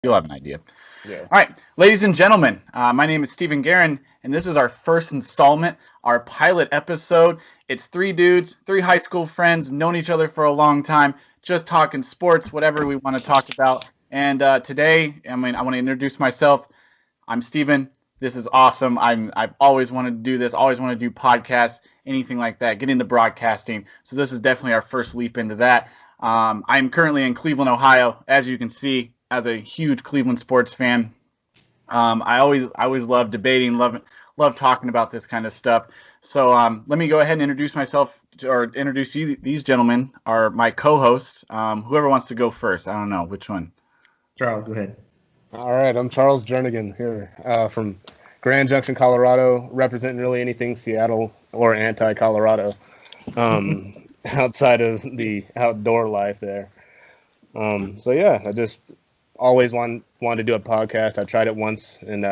You'll have an idea. Yeah. All right, ladies and gentlemen, my name is Stephen Guerin, and this is our first installment, our pilot episode. It's three dudes, three high school friends, known each other for a long time, just talking sports, whatever we want to talk about. And today, I want to introduce myself. I'm Steven. This is awesome. I've always wanted to do this, always wanted to do podcasts, anything like that, get into broadcasting. So this is definitely our first leap into that. I'm currently in Cleveland, Ohio, as you can see, as a huge Cleveland sports fan. I always love debating, love talking about this kind of stuff. So let me go ahead and introduce myself or introduce you. These gentlemen are my co-hosts. Whoever wants to go first, I don't know which one. Charles, go ahead. All right, I'm Charles Jernigan here from Grand Junction, Colorado, representing really anything Seattle or anti-Colorado outside of the outdoor life there. So yeah, I just always wanted to do a podcast. I tried it once and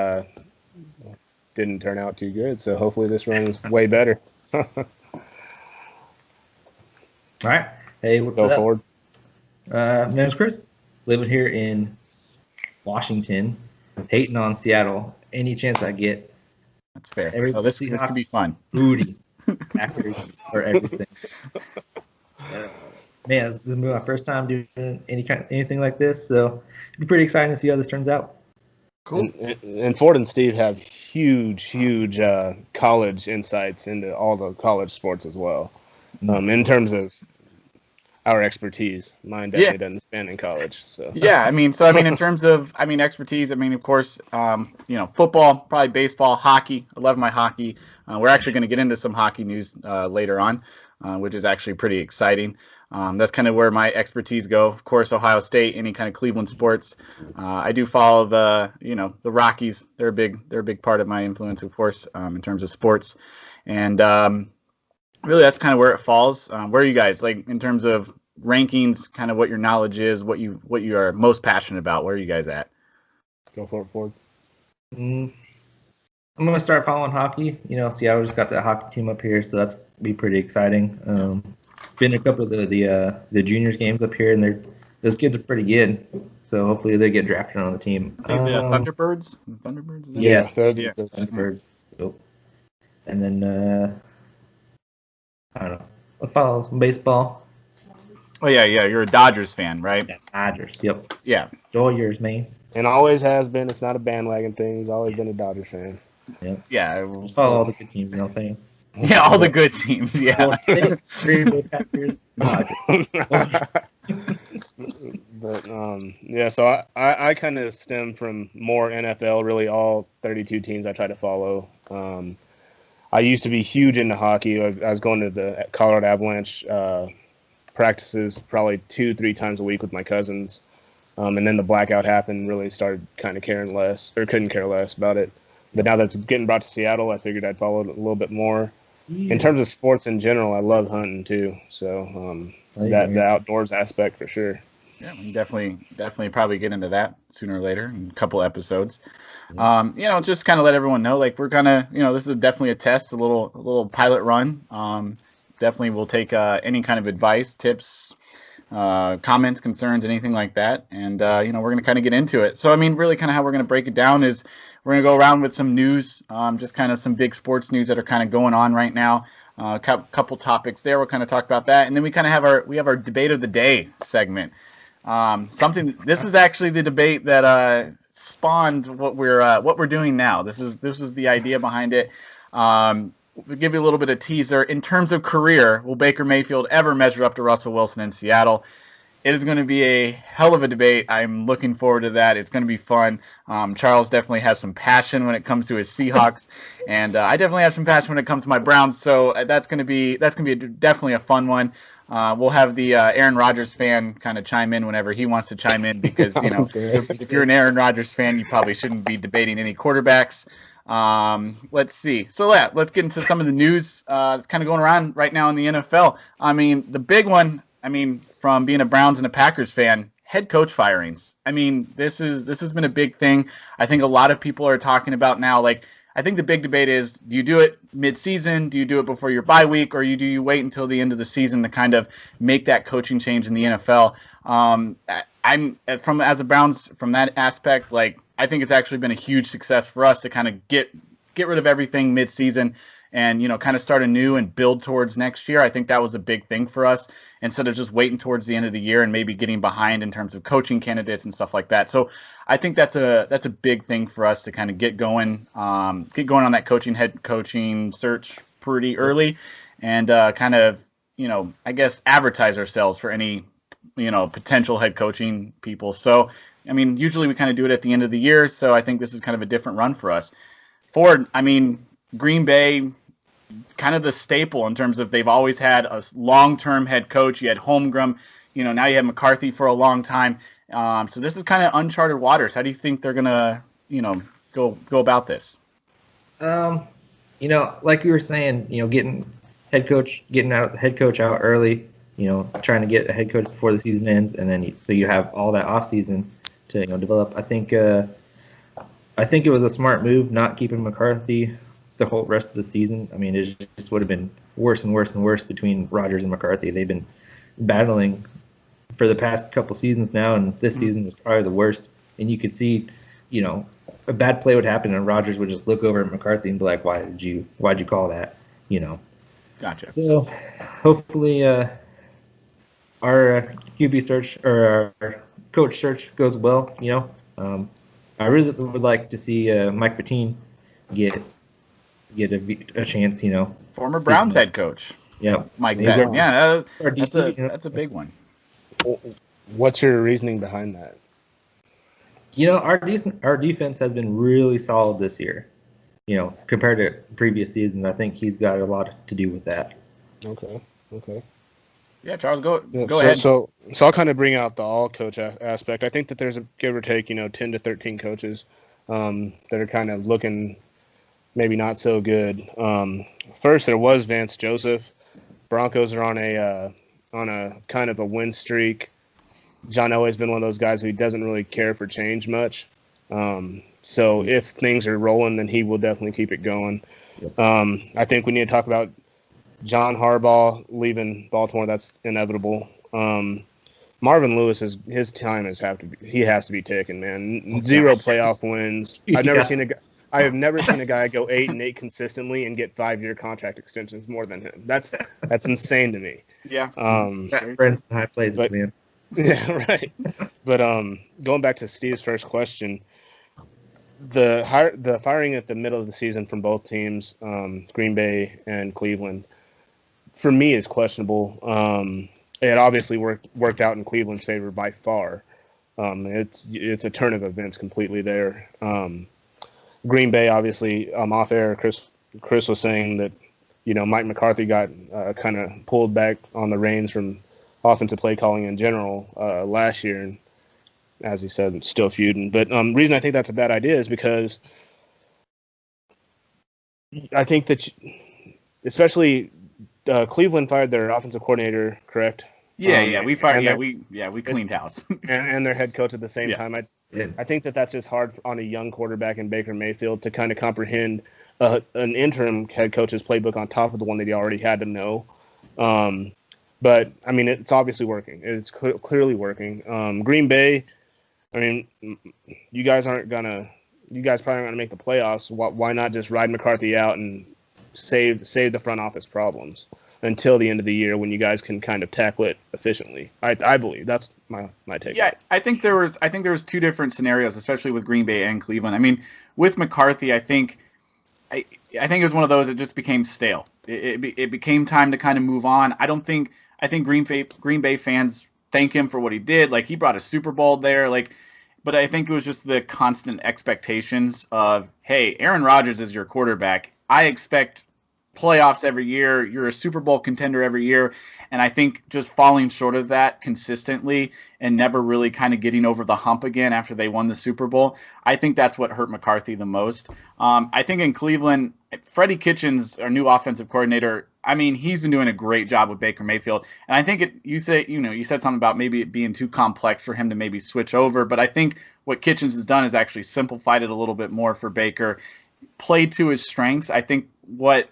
didn't turn out too good. So hopefully this runs way better. All right. Hey, what's Go up? forward. My name's Chris. Living here in Washington, hating on Seattle any chance I get. That's fair. Every So this could be fun. Booty, Packers or everything. Man, this is my first time doing anything like this, so it'd be pretty exciting to see how this turns out. Cool. And Ford and Steve have huge college insights into all the college sports as well. In terms of our expertise, mine definitely doesn't span in college. So Yeah, in terms of expertise, of course, football, probably baseball, hockey. I love my hockey. We're actually going to get into some hockey news later on, which is actually pretty exciting. That's kind of where my expertise go. Of course, Ohio State, any kind of Cleveland sports. I do follow the Rockies. They're a big part of my influence, of course, in terms of sports. And really, that's kind of where it falls. Where are you guys, like, in terms of rankings, kind of what your knowledge is, what you are most passionate about? Where are you guys at? go for it, Ford. I'm gonna start following hockey. Seattle just got that hockey team up here, so that's be pretty exciting. Been a couple of the juniors games up here, and those kids are pretty good. So hopefully they get drafted on the team. I think the Thunderbirds. Thunderbirds. Yeah, Yeah. the Thunderbirds. Yep. And then I don't know. I'll follow some baseball. Oh yeah. You're a Dodgers fan, right? Yeah, Dodgers. Yep. Yeah. Dodgers, man. And always has been. It's not a bandwagon thing. He's always been a Dodgers fan. Yep. Yeah. Follow all the good teams. You know what I'm saying? Yeah, all the good teams. Yeah. Green Bay Packers, Dodgers. But yeah, so I kind of stem from more NFL, really all 32 teams I try to follow. I used to be huge into hockey. I was going to the Colorado Avalanche practices probably 2-3 times a week with my cousins. And then the blackout happened, really started kind of caring less, or couldn't care less about it. But now that's getting brought to Seattle, I figured I'd follow it a little bit more. Yeah. In terms of sports in general, I love hunting too. So the outdoors aspect for sure. Yeah, we can definitely probably get into that sooner or later in a couple episodes. Just kind of let everyone know, like, we're gonna, this is definitely a test, a little pilot run. Definitely we'll take any kind of advice, tips, comments, concerns, anything like that. And, we're going to kind of get into it. So, really kind of how we're going to break it down is we're going to go around with some news, just kind of some big sports news that are kind of going on right now. A couple topics there. We'll kind of talk about that. And then we kind of have our debate of the day segment. This is actually the debate that spawned what we're doing now. This is the idea behind it. We'll give you a little bit of teaser. In terms of career, will Baker Mayfield ever measure up to Russell Wilson in Seattle? It is going to be a hell of a debate. I'm looking forward to that. It's going to be fun. Charles definitely has some passion when it comes to his Seahawks, and I definitely have some passion when it comes to my Browns. So that's going to be definitely a fun one. We'll have the Aaron Rodgers fan kind of chime in whenever he wants to chime in, because if you're an Aaron Rodgers fan, you probably shouldn't be debating any quarterbacks. Let's see. So let's get into some of the news that's kind of going around right now in the NFL. The big one, from being a Browns and a Packers fan, head coach firings. This has been a big thing. I think a lot of people are talking about now, like, I think the big debate is, do you do it mid-season? Do you do it before your bye week? Or do you wait until the end of the season to kind of make that coaching change in the NFL? I'm from as a Browns from that aspect, like I think it's actually been a huge success for us to kind of get rid of everything mid-season and kind of start anew and build towards next year. I think that was a big thing for us instead of just waiting towards the end of the year and maybe getting behind in terms of coaching candidates and stuff like that. So I think that's a big thing for us to kind of get going on that head coaching search pretty early and kind of I guess advertise ourselves for any potential head coaching people. So I mean, usually we kind of do it at the end of the year. So I think this is kind of a different run for us. Ford, I mean, Green Bay, kind of the staple in terms of they've always had a long-term head coach. You had Holmgren, now you have McCarthy for a long time. So this is kind of uncharted waters. How do you think they're gonna, go about this? Like you were saying, getting out the head coach out early. Trying to get a head coach before the season ends, and then so you have all that off season to develop. I think it was a smart move not keeping McCarthy the whole rest of the season. I mean, it just would have been worse and worse and worse between Rodgers and McCarthy. They've been battling for the past couple seasons now, and this season was probably the worst. And you could see, a bad play would happen, and Rodgers would just look over at McCarthy and be like, why'd you call that? Gotcha. So hopefully our QB search or our coach search goes well. I really would like to see Mike Pettine get a chance. Former Browns head coach. Yeah, Mike Pettine. Yeah, that's a big one. What's your reasoning behind that? Our defense has been really solid this year. Compared to previous seasons, I think he's got a lot to do with that. Okay. Yeah, Charles, go ahead. So I'll kind of bring out the all coach aspect. I think that there's a give or take, 10 to 13 coaches that are kind of looking maybe not so good. First, there was Vance Joseph. Broncos are on a kind of a win streak. John Elway's been one of those guys who doesn't really care for change much. So if things are rolling, then he will definitely keep it going. I think we need to talk about John Harbaugh leaving Baltimore. That's inevitable. Marvin Lewis his time has to be taken, man. 0 playoff wins. I have never seen a guy go 8-8 consistently and get 5-year contract extensions more than him. That's insane to me. Yeah. High plays, man. Yeah, right. But going back to Steve's first question, the firing at the middle of the season from both teams, Green Bay and Cleveland, for me is questionable. It obviously worked out in Cleveland's favor by far. It's a turn of events completely there. Green Bay, obviously, off air, Chris was saying that Mike McCarthy got kind of pulled back on the reins from offensive play calling in general last year, and as he said, still feuding. But the reason I think that's a bad idea is because I think that especially Cleveland fired their offensive coordinator, correct? Yeah, we fired. We cleaned house, and their head coach at the same time. I think that's just hard on a young quarterback in Baker Mayfield to kind of comprehend an interim head coach's playbook on top of the one that he already had to know. But I mean, it's obviously working. It's clearly working. Green Bay, I mean, you guys probably aren't gonna make the playoffs. Why not just ride McCarthy out and save the front office problems until the end of the year when you guys can kind of tackle it efficiently? I believe that's my take. Yeah, I think there was two different scenarios, especially with Green Bay and Cleveland. I mean, with McCarthy, I think it was one of those that just became stale. It became time to kind of move on. I think Green Bay fans thank him for what he did. Like, he brought a Super Bowl there. But I think it was just the constant expectations of, hey, Aaron Rodgers is your quarterback. I expect playoffs every year. You're a Super Bowl contender every year. And I think just falling short of that consistently and never really kind of getting over the hump again after they won the Super Bowl, I think that's what hurt McCarthy the most. I think in Cleveland, Freddie Kitchens, our new offensive coordinator, I mean, he's been doing a great job with Baker Mayfield. And I think you said something about maybe it being too complex for him to maybe switch over. But I think what Kitchens has done is actually simplified it a little bit more for Baker, played to his strengths. I think we're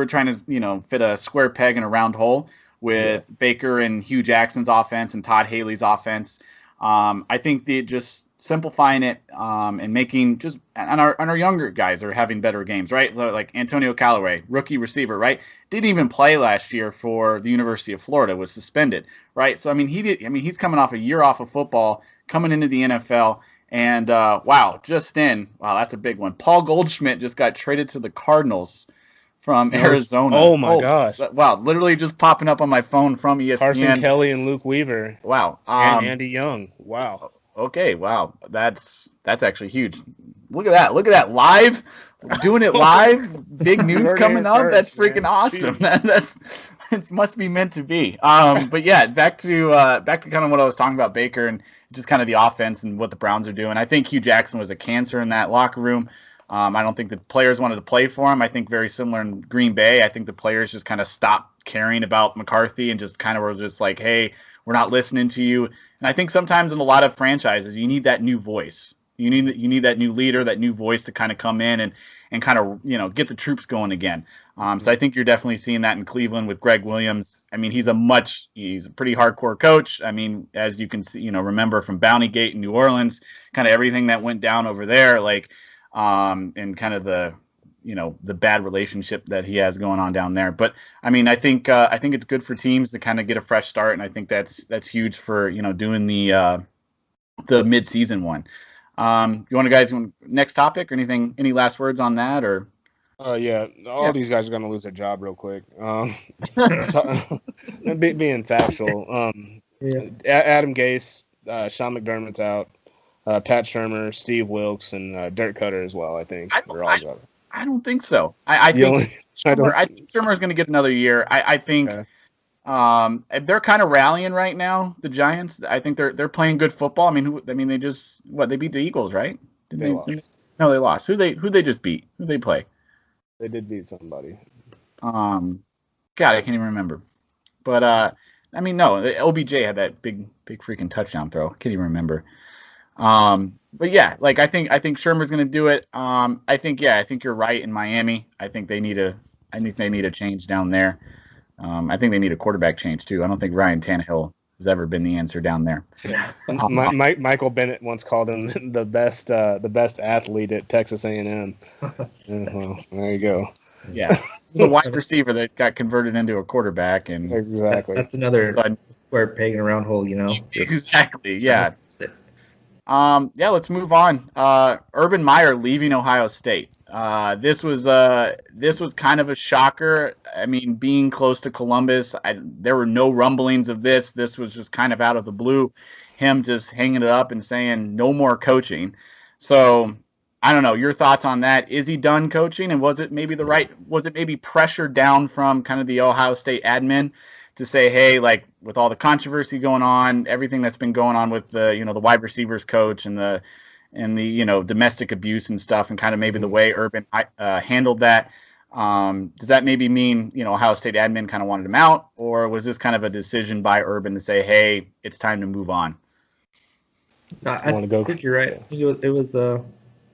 trying to, fit a square peg in a round hole with Baker and Hugh Jackson's offense and Todd Haley's offense. I think they just simplifying it and making just and our younger guys are having better games, right? So like Antonio Callaway, rookie receiver, right? Didn't even play last year for the University of Florida, was suspended, right? So I mean he's coming off a year off of football, coming into the NFL. And wow, that's a big one. Paul Goldschmidt just got traded to the Cardinals from Arizona. Oh my gosh! Wow, literally just popping up on my phone from ESPN. Carson Kelly and Luke Weaver. Wow. And Andy Young. Wow. Okay, wow, that's actually huge. Look at that! Look at that! Live, doing it live. Big news coming up. That's freaking awesome. That's it must be meant to be. But yeah, back to kind of what I was talking about, Baker, and just kind of the offense and what the Browns are doing. I think Hugh Jackson was a cancer in that locker room. I don't think the players wanted to play for him. I think very similar in Green Bay. I think the players just kind of stopped caring about McCarthy and just kind of were just like, hey, we're not listening to you. And I think sometimes in a lot of franchises, you need that new voice. You need that new leader, that new voice to kind of come in and kind of, get the troops going again. So I think you're definitely seeing that in Cleveland with Greg Williams. I mean, he's a pretty hardcore coach. I mean, as you can see, remember from Bounty Gate in New Orleans, kind of everything that went down over there, like, and kind of the bad relationship that he has going on down there. But I mean, I think it's good for teams to kind of get a fresh start, and I think that's huge for doing the mid-season one. You want to guys next topic or anything? Any last words on that or? Yeah, these guys are gonna lose their job real quick. Being factual, Adam Gase, Sean McDermott's out. Pat Shurmur, Steve Wilkes, and Dirk Cutter as well. I think I don't think so. I think Shurmur is going to get another year. I think they're kind of rallying right now. The Giants. I think they're playing good football. I mean, they just they beat the Eagles, right? They lost. No, they lost. Who they just beat? Who they play? They did beat somebody. God, I can't even remember. But I mean, no, OBJ had that big freaking touchdown throw. I can't even remember. But yeah, like I think Shurmur's going to do it. I think you're right in Miami. I think they need a change down there. I think they need a quarterback change too. I don't think Ryan Tannehill has ever been the answer down there. Yeah. Michael Bennett once called him the best athlete at Texas A&M. Well, there you go. Yeah, the wide receiver that got converted into a quarterback, and exactly that's another square peg in a round hole. Exactly. Yeah. Let's move on. Urban Meyer leaving Ohio State. This was kind of a shocker. I mean, being close to Columbus, there were no rumblings of this. This was just kind of out of the blue. Him just hanging it up and saying no more coaching. So I don't know. Your thoughts on that? Is he done coaching? And was it maybe pressure down from kind of the Ohio State admin to say, hey, like with all the controversy going on, everything that's been going on with the wide receivers coach and the domestic abuse and stuff, and kind of maybe the way Urban handled that, does that maybe mean Ohio State admin kind of wanted him out, or was this kind of a decision by Urban to say, hey, it's time to move on? I think you're right. I think it was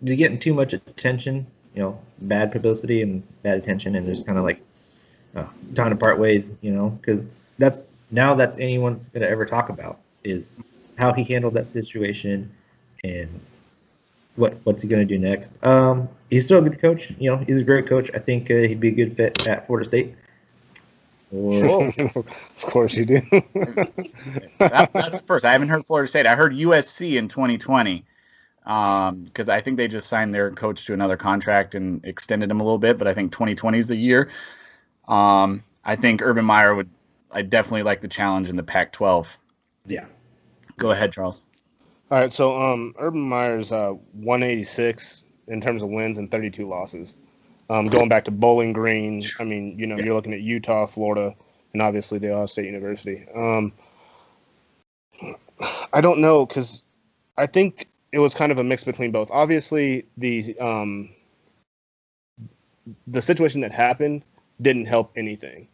getting too much attention, bad publicity and bad attention, and just kind of like time to part ways, because that's anyone's going to ever talk about is how he handled that situation and what's he going to do next. He's still a good coach. He's a great coach. I think he'd be a good fit at Florida State. Of course you do. That's the first. I haven't heard Florida State. I heard USC in 2020 because I think they just signed their coach to another contract and extended him a little bit, but I think 2020 is the year. I think Urban Meyer I definitely like the challenge in the Pac-12. Yeah. Go ahead, Charles. All right, so Urban Meyer's 186 in terms of wins and 32 losses. Going back to Bowling Green, I mean, you're looking at Utah, Florida, and obviously the Ohio State University. I don't know, because I think it was kind of a mix between both. Obviously, the situation that happened didn't help anything.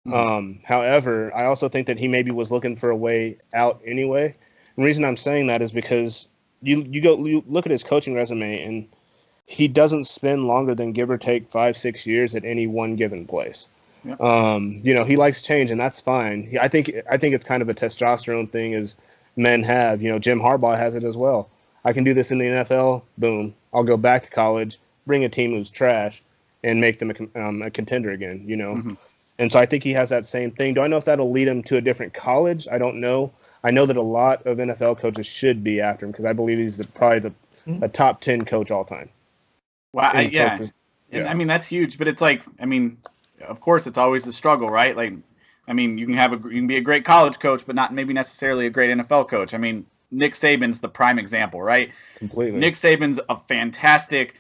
However, I also think that he maybe was looking for a way out anyway. The reason I'm saying that is because you look at his coaching resume, and he doesn't spend longer than give or take 5-6 years at any one given place. Yeah. He likes change, and that's fine. I think it's kind of a testosterone thing, is men have. Jim Harbaugh has it as well. I can do this in the NFL. Boom. I'll go back to college, bring a team who's trash, and make them a contender again. Mm-hmm. And so I think he has that same thing. Do I know if that'll lead him to a different college? I don't know. I know that a lot of NFL coaches should be after him because I believe he's probably a top 10 coach all time. Well, yeah. And, I mean, that's huge. But it's like, I mean, of course, it's always the struggle, right? Like, I mean, you can be a great college coach, but not maybe necessarily a great NFL coach. I mean, Nick Saban's the prime example, right? Completely. Nick Saban's a fantastic,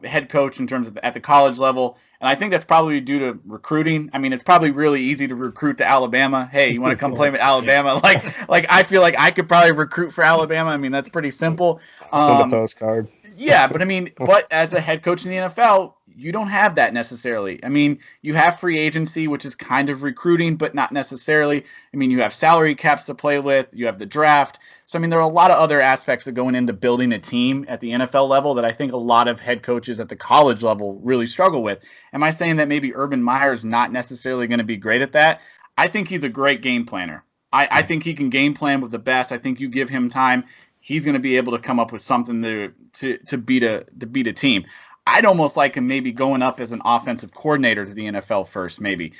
head coach in terms of at the college level. And I think that's probably due to recruiting. I mean, it's probably really easy to recruit to Alabama. Hey, you want to come play with Alabama? Like I feel like I could probably recruit for Alabama. I mean, that's pretty simple. Send a postcard. Yeah, but I mean, as a head coach in the NFL, you don't have that necessarily. I mean, you have free agency, which is kind of recruiting, but not necessarily. I mean, you have salary caps to play with. You have the draft. So, I mean, there are a lot of other aspects of going into building a team at the NFL level that I think a lot of head coaches at the college level really struggle with. Am I saying that maybe Urban Meyer is not necessarily going to be great at that? I think he's a great game planner. I think he can game plan with the best. I think you give him time, he's going to be able to come up with something to beat a team. I'd almost like him maybe going up as an offensive coordinator to the NFL first, maybe.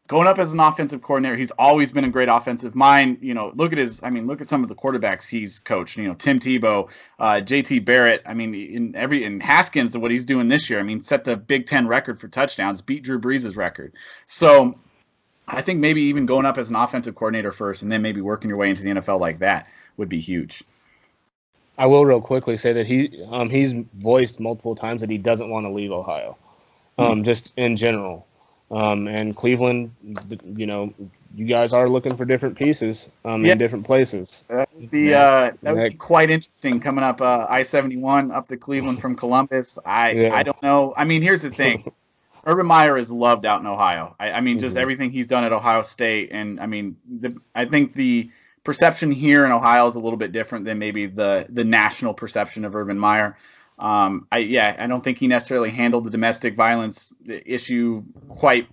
Going up as an offensive coordinator, he's always been a great offensive mind. Look at some of the quarterbacks he's coached. Tim Tebow, JT Barrett. I mean, in Haskins, what he's doing this year. I mean, set the Big Ten record for touchdowns, beat Drew Brees' record. So I think maybe even going up as an offensive coordinator first, and then maybe working your way into the NFL like that would be huge. I will real quickly say that he's voiced multiple times that he doesn't want to leave Ohio, just in general. And Cleveland, you guys are looking for different pieces in different places. That would be quite interesting coming up I-71 up to Cleveland from Columbus. I don't know. I mean, here's the thing. Urban Meyer is loved out in Ohio. I mean, just everything he's done at Ohio State. And, I mean, I think the perception here in Ohio is a little bit different than maybe the national perception of Urban Meyer. I don't think he necessarily handled the domestic violence issue quite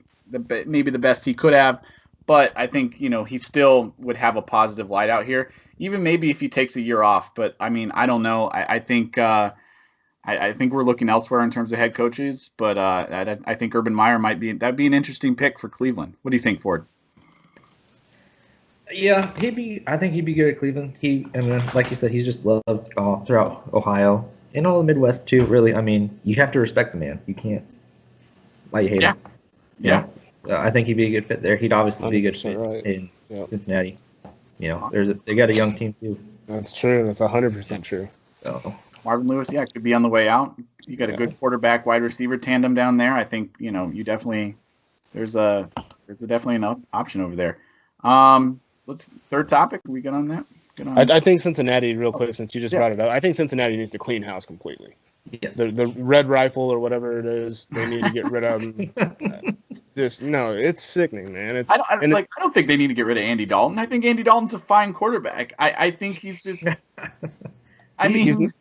maybe the best he could have, but I think he still would have a positive light out here, even maybe if he takes a year off. But I mean, I don't know. I think we're looking elsewhere in terms of head coaches, but I think Urban Meyer that'd be an interesting pick for Cleveland. What do you think, Ford? Yeah, I think he'd be good at Cleveland. Like you said, he's just loved throughout Ohio and all the Midwest too. Really, I mean, you have to respect the man. You can't hate him. Yeah. I think he'd be a good fit there. He'd obviously be a good fit in Cincinnati. They got a young team too. That's true. That's 100% true. So Marvin Lewis, could be on the way out. You got a good quarterback wide receiver tandem down there. I think you definitely there's definitely an option over there. Third topic. We get on that. I think Cincinnati, real quick, since you just brought it up. I think Cincinnati needs to clean house completely. Yeah. The red rifle or whatever it is, they need to get rid of them. It's sickening, man. I don't think they need to get rid of Andy Dalton. I think Andy Dalton's a fine quarterback. I think he's just. I mean,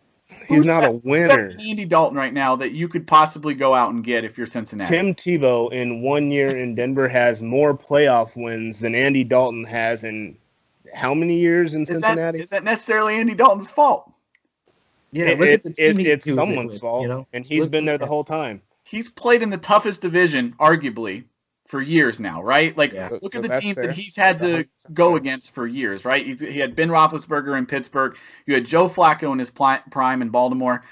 he's not a winner. Andy Dalton right now that you could possibly go out and get if you're Cincinnati. Tim Tebow in 1 year in Denver has more playoff wins than Andy Dalton has in how many years in Cincinnati? Is that necessarily Andy Dalton's fault? Yeah, it's someone's fault, and he's been there the whole time. He's played in the toughest division, arguably, for years now, right? Look at the teams that he's had to go against for years, right? He had Ben Roethlisberger in Pittsburgh. You had Joe Flacco in his prime in Baltimore.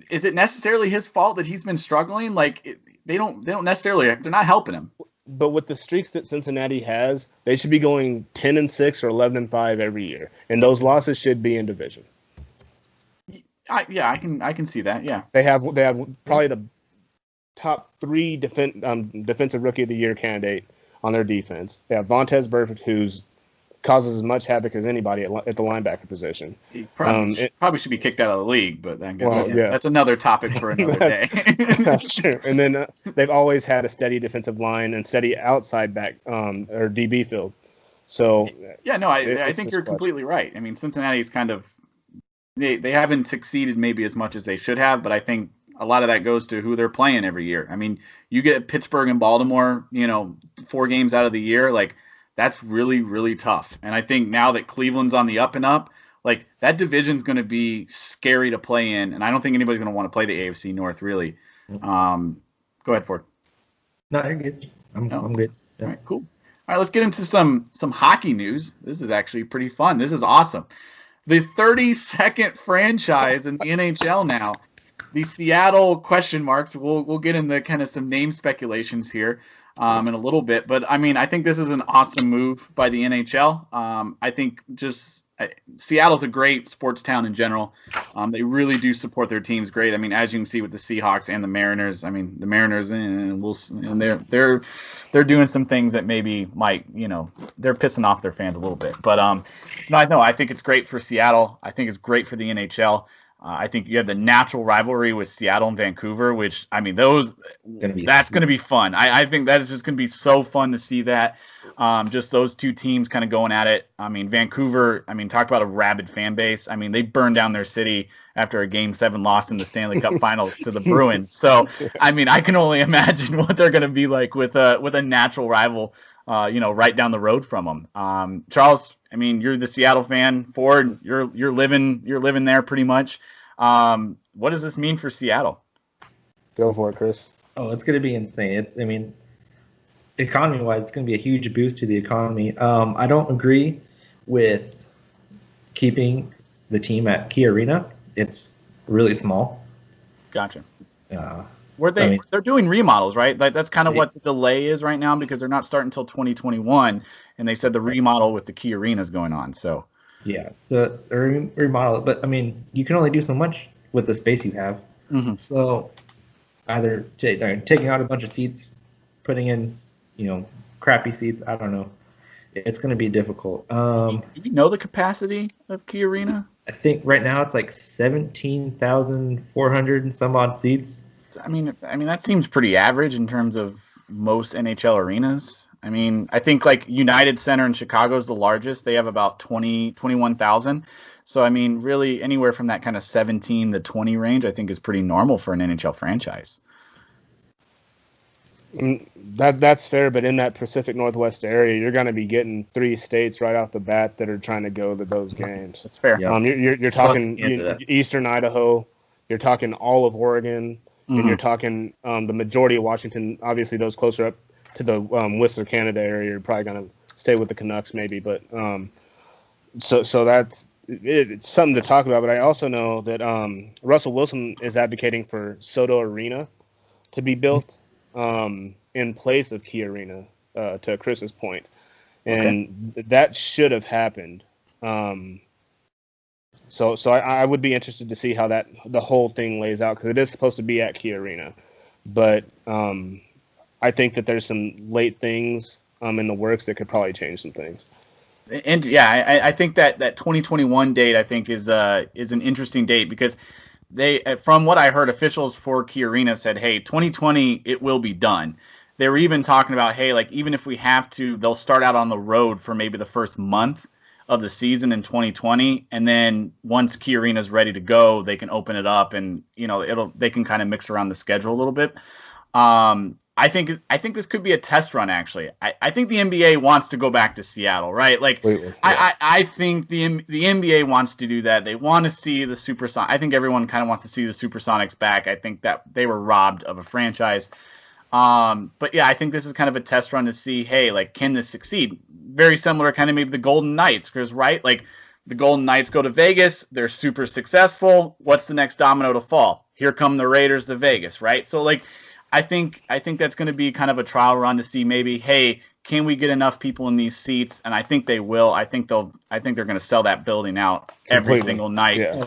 Is it necessarily his fault that he's been struggling? They don't necessarily. They're not helping him. But with the streaks that Cincinnati has, they should be going 10-6 or 11-5 every year, and those losses should be in division. I can see that. Yeah, they have probably the top 3 defensive rookie of the year candidate on their defense. They have Vontaze Burfict, who's causes as much havoc as anybody at the linebacker position. He probably should be kicked out of the league, but that's another topic for another day. That's true. And then they've always had a steady defensive line and steady outside back or DB field. So I think you're completely right. I mean, Cincinnati's kind of they haven't succeeded maybe as much as they should have, but I think a lot of that goes to who they're playing every year. I mean, you get Pittsburgh and Baltimore, 4 games out of the year, that's really, really tough. And I think now that Cleveland's on the up and up, like that division's going to be scary to play in. And I don't think anybody's going to want to play the AFC North, really. Go ahead, Ford. No, you're good. I'm good. Yeah. All right, cool. All right, let's get into some hockey news. This is actually pretty fun. This is awesome. The 32nd franchise in the NHL now. The Seattle question marks. We'll get into kind of some name speculations here in a little bit. But, I mean, I think this is an awesome move by the NHL. I think Seattle's a great sports town in general. They really do support their teams great. I mean, as you can see with the Seahawks and the Mariners. I mean, the Mariners and they're doing some things that maybe might, they're pissing off their fans a little bit. But I think it's great for Seattle. I think it's great for the NHL. I think you have the natural rivalry with Seattle and Vancouver, which, I mean, that's going to be fun. I think that is just going to be so fun to see that. Just those two teams kind of going at it. I mean, Vancouver, talk about a rabid fan base. I mean, they burned down their city after a Game 7 loss in the Stanley Cup Finals to the Bruins. So, I mean, I can only imagine what they're going to be like with a natural rival, right down the road from them. Charles, I mean, you're the Seattle fan. Ford, you're living there pretty much. What does this mean for Seattle? Go for it, Chris. Oh, it's going to be insane. Economy-wise, it's going to be a huge boost to the economy. I don't agree with keeping the team at Key Arena. It's really small. Gotcha. They're doing remodels, right? Like that's kind of what the delay is right now because they're not starting until 2021, and they said the remodel with the Key Arena is going on. So yeah, so remodel, but I mean, you can only do so much with the space you have. Mm-hmm. So either taking out a bunch of seats, putting in, crappy seats. I don't know. It's going to be difficult. Do you know the capacity of Key Arena? I think right now it's like 17,400 and some odd seats. I mean that seems pretty average in terms of most NHL arenas. I mean, I think like United Center in Chicago is the largest. They have about 21,000. So I mean, really anywhere from that kind of 17 to 20 range, I think is pretty normal for an NHL franchise. That's fair, but in that Pacific Northwest area, you're going to be getting 3 states right off the bat that are trying to go to those games. That's fair. Yeah. You're talking Eastern Idaho, you're talking all of Oregon, and you're talking the majority of Washington. Obviously, those closer up to the Whistler, Canada area, you're probably going to stay with the Canucks, maybe. But so that's it's something to talk about. But I also know that Russell Wilson is advocating for Soto Arena to be built in place of Key Arena, to Chris's point, and that should have happened. So I would be interested to see how the whole thing lays out because it is supposed to be at Key Arena, but I think that there's some late things in the works that could probably change some things. And yeah, I think that 2021 date I think is an interesting date because they, from what I heard, officials for Key Arena said, hey, 2020 it will be done. They were even talking about, hey, like even if we have to, they'll start out on the road for maybe the first month of the season in 2020, and then once Key Arena is ready to go, they can open it up, and they can kind of mix around the schedule a little bit. I think this could be a test run. Actually, I think the NBA wants to go back to Seattle, right? Like, yeah. I think the NBA wants to do that. They want to see the Supersonics. I think everyone kind of wants to see the Supersonics back. I think that they were robbed of a franchise. But yeah, I think this is kind of a test run to see, hey, like, can this succeed? Very similar, kind of maybe the Golden Knights, because right, like the Golden Knights go to Vegas, they're super successful. What's the next domino to fall? Here come the Raiders to Vegas, right? So like, I think that's going to be kind of a trial run to see maybe, hey, can we get enough people in these seats? And I think they will. I think they're going to sell that building out every single night. Yeah.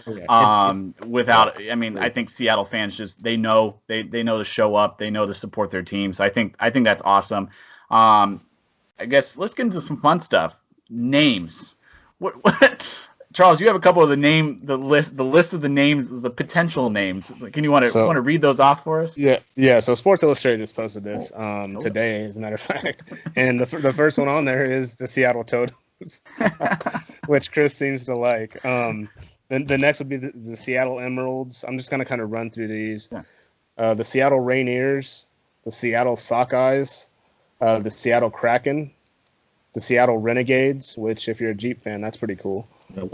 Without, I mean, I think Seattle fans just they know to show up, they know to support their team. So I think that's awesome. I guess let's get into some fun stuff. Names. What Charles, you have a couple of the list of the names, the potential names. Can you want to read those off for us? Yeah. So Sports Illustrated just posted this today, as a matter of fact, and the first one on there is the Seattle Totems, which Chris seems to like. Then the next would be the Seattle Emeralds. I'm just going to kind of run through these. Yeah. The Seattle Rainiers, the Seattle Sockeyes, the Seattle Kraken, the Seattle Renegades, which if you're a Jeep fan, that's pretty cool. Nope.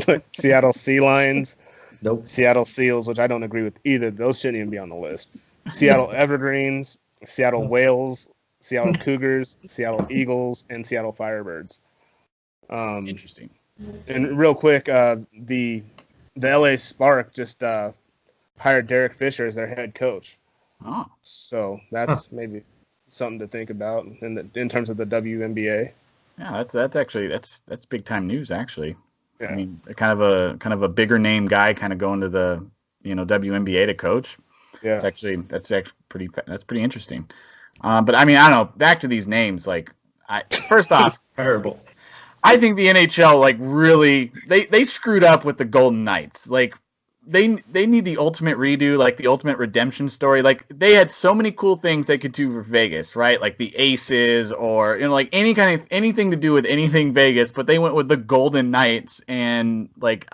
But Seattle Sea Lions, Nope. Seattle Seals, which I don't agree with either. Those shouldn't even be on the list. Seattle Evergreens, Seattle Whales, Seattle Cougars, Seattle Eagles, and Seattle Firebirds. Interesting. And real quick, the LA Spark just hired Derek Fisher as their head coach. Oh, So that's maybe something to think about in terms of the WNBA. yeah, that's actually that's big time news actually. Yeah. I mean, kind of a bigger name guy kind of going to the WNBA to coach. Yeah. That's actually pretty interesting. But I mean, I don't know. Back to these names, like first off, Terrible. I think the NHL like really they screwed up with the Golden Knights. Like they need the ultimate redo, like the ultimate redemption story. Like they had so many cool things they could do for Vegas, right? Like the Aces or like anything to do with anything Vegas, but they went with the Golden Knights and like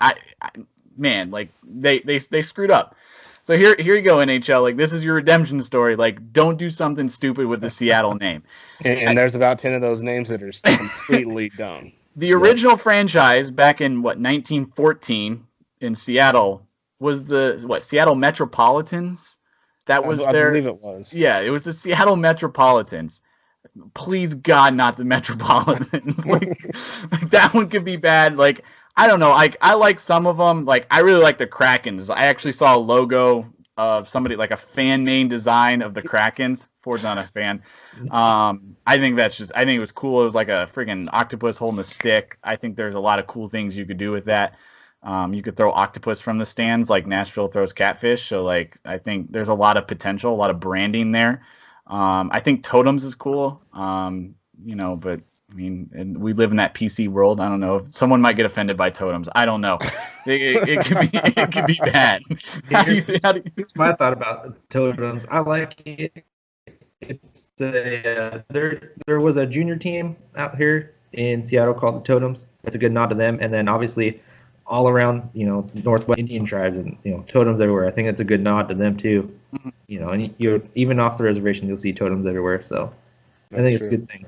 man, like they screwed up. So here you go, NHL. Like this is your redemption story. Like don't do something stupid with the Seattle name. And there's about 10 of those names that are completely dumb. The original franchise back in 1914 in Seattle was the Seattle Metropolitans. That was I believe it was. Yeah, it was the Seattle Metropolitans. Please God, not the Metropolitans. like that one could be bad. Like I don't know. I like some of them. Like I really like the Krakens. I actually saw a logo of somebody like a fan made design of the Krakens. Ford's not a fan. I think it was cool. It was like a friggin' octopus holding a stick. I think there's a lot of cool things you could do with that. You could throw octopus from the stands like Nashville throws catfish. So like I think there's a lot of potential, a lot of branding there. I think totems is cool. But I mean, and we live in that PC world. I don't know. Someone might get offended by totems. I don't know. It could be bad. Here's my thought about totems. I like it. It's there was a junior team out here in Seattle called the Totems. It's a good nod to them. And then obviously all around, Northwest Indian tribes and totems everywhere. I think it's a good nod to them too. Mm-hmm. And you're even off the reservation, you'll see totems everywhere. So I think it's a good thing.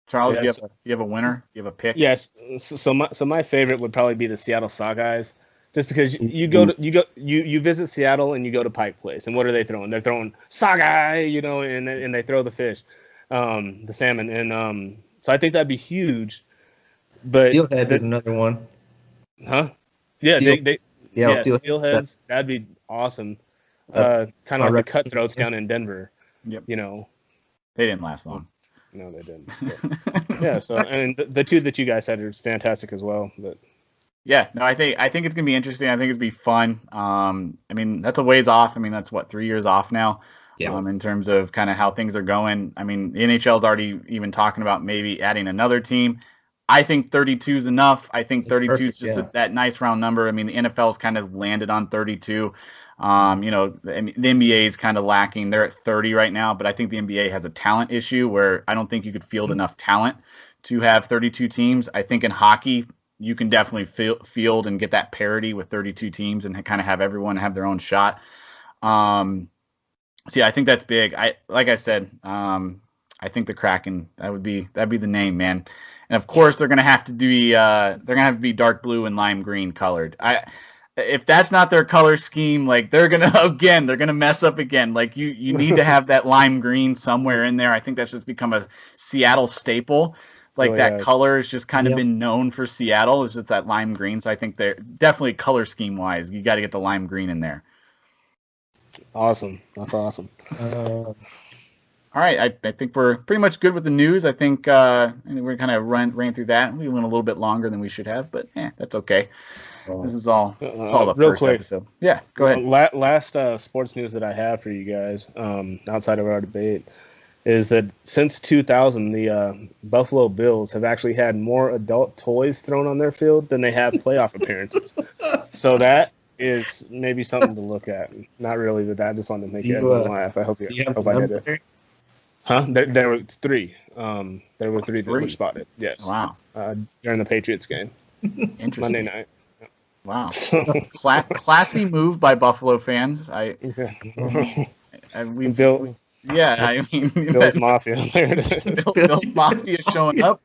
Charles, Yes. you have a winner? You have a pick? Yes. So my favorite would probably be the Seattle Saw Guys, just because you visit Seattle and you go to Pike Place, and what are they throwing? They're throwing Saw Guy, and they throw the fish, the salmon, and so I think that'd be huge. But Steelhead is another one. Huh? Yeah, Steelheads. That'd be awesome. Kind of like the Cutthroats down in Denver. Yep. You know. They didn't last long. No, they didn't. Yeah. So, and the two that you guys said are fantastic as well. But yeah, no, I think it's gonna be interesting. I think it's gonna be fun. I mean, that's a ways off. I mean, that's 3 years off now. Yeah. In terms of kind of how things are going. I mean, the NHL's already even talking about maybe adding another team. I think 32 is enough. I think 32 is just that nice round number. I mean, the NFL's kind of landed on 32. The NBA is kind of lacking. They're at 30 right now, but I think the NBA has a talent issue where I don't think you could field enough talent to have 32 teams. I think in hockey, you can definitely field and get that parity with 32 teams and kind of have everyone have their own shot. So yeah, I think that's big. Like I said, I think the Kraken, that'd be the name, man. And of course, they're gonna have to be dark blue and lime green colored. If that's not their color scheme, like they're gonna mess up again. Like you need to have that lime green somewhere in there. I think that's just become a Seattle staple. Like that color has just kind of been known for Seattle. Is just that lime green. So I think they're definitely color scheme wise, you got to get the lime green in there. Awesome. That's awesome. All right, I think we're pretty much good with the news. I think we're kind of ran through that. We went a little bit longer than we should have, but that's okay. This is all. It's all the real first quick episode. Yeah, go ahead. Last sports news that I have for you guys, outside of our debate, is that since 2000, the Buffalo Bills have actually had more adult toys thrown on their field than they have playoff appearances. So that is maybe something to look at. Not really, but I just wanted to make everyone laugh. I hope I did it. Huh? There were three. There were three that were spotted. Yes. Wow. During the Patriots game. Interesting. Monday night. Wow. Classy move by Buffalo fans. Yeah, I mean, Bills Mafia. There it is. Bills Mafia showing up.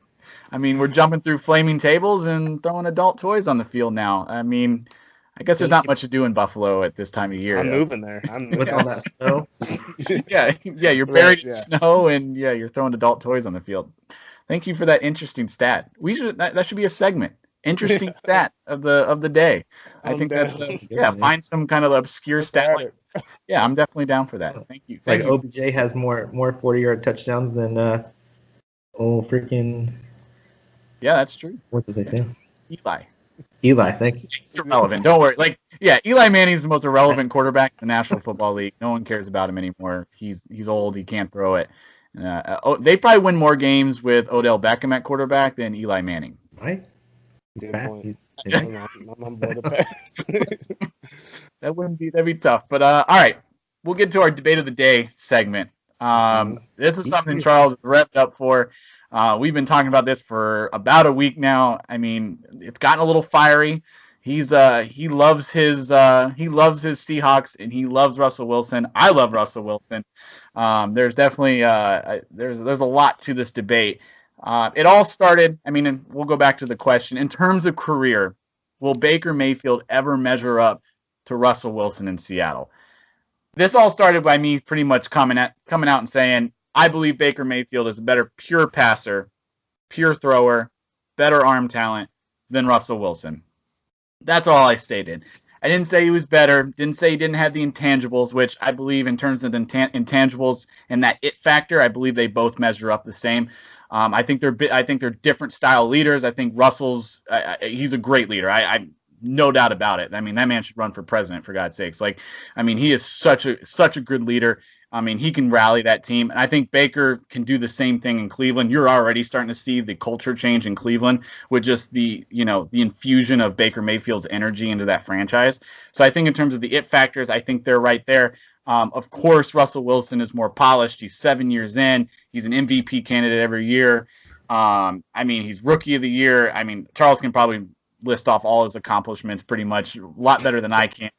I mean, we're jumping through flaming tables and throwing adult toys on the field now. I mean, I guess there's not much to do in Buffalo at this time of year. I'm moving there. With all that snow. Yeah, you're buried in snow, and yeah, you're throwing adult toys on the field. Thank you for that interesting stat. That should be a segment. Interesting stat of the day. I think that's find some kind of obscure stat. Yeah, I'm definitely down for that. Thank you. Like OBJ has more 40-yard touchdowns than freaking. Yeah, that's true. What's his name? Eli, thank you. He's irrelevant. Don't worry. Eli Manning's the most irrelevant quarterback in the National Football League. No one cares about him anymore. He's old. He can't throw it. They probably win more games with Odell Beckham at quarterback than Eli Manning. Right. Good point. I'm on board with that. That'd be tough. But all right, we'll get to our debate of the day segment. This is something Charles is revved up for. We've been talking about this for about a week now. I mean, it's gotten a little fiery. He loves his Seahawks, and he loves Russell Wilson. I love Russell Wilson. There's definitely there's a lot to this debate. It all started. I mean, and we'll go back to the question in terms of career. Will Baker Mayfield ever measure up to Russell Wilson in Seattle? This all started by me pretty much coming out and saying, I believe Baker Mayfield is a better pure passer, pure thrower, better arm talent than Russell Wilson. That's all I stated. I didn't say he was better. Didn't say he didn't have the intangibles, which I believe in terms of the intangibles and that it factor, I believe they both measure up the same. I think they're different style leaders. I think Russell's he's a great leader. I no doubt about it. I mean, that man should run for president, for God's sakes. He is such a good leader. I mean, he can rally that team. And I think Baker can do the same thing in Cleveland. You're already starting to see the culture change in Cleveland with just the infusion of Baker Mayfield's energy into that franchise. So I think in terms of the it factors, I think they're right there. Of course, Russell Wilson is more polished. He's 7 years in. He's an MVP candidate every year. He's rookie of the year. I mean, Charles can probably list off all his accomplishments pretty much a lot better than I can.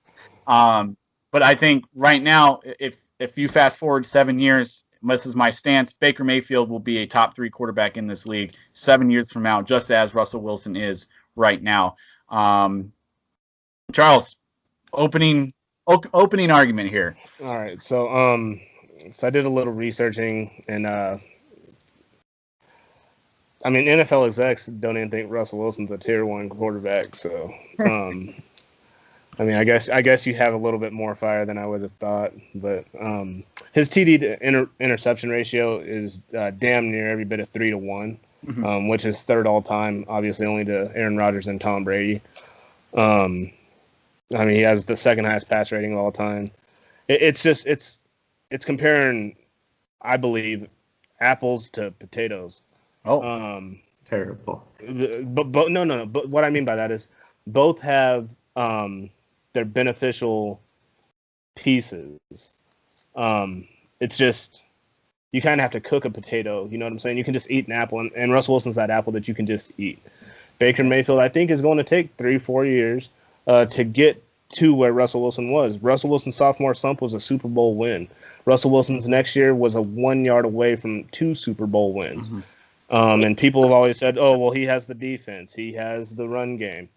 But I think right now, if you fast forward 7 years, this is my stance, Baker Mayfield will be a top 3 quarterback in this league 7 years from now, just as Russell Wilson is right now. Charles, opening argument here. All right. So I did a little researching, and NFL execs don't even think Russell Wilson's a tier 1 quarterback. So, I guess you have a little bit more fire than I would have thought. But his TD to interception ratio is damn near every bit of 3 to 1, which is third all time, obviously only to Aaron Rodgers and Tom Brady. He has the second highest pass rating of all time. It's comparing, I believe, apples to potatoes. Oh, terrible. But no. But what I mean by that is both have their beneficial pieces. It's just you kind of have to cook a potato. You know what I'm saying? You can just eat an apple, and Russell Wilson's that apple that you can just eat. Baker Mayfield, I think, is going to take 3-4 years to get to where Russell Wilson was. Russell Wilson's sophomore slump was a Super Bowl win. Russell Wilson's next year was a 1 yard away from 2 Super Bowl wins. And people have always said, oh, well, he has the defense. He has the run game.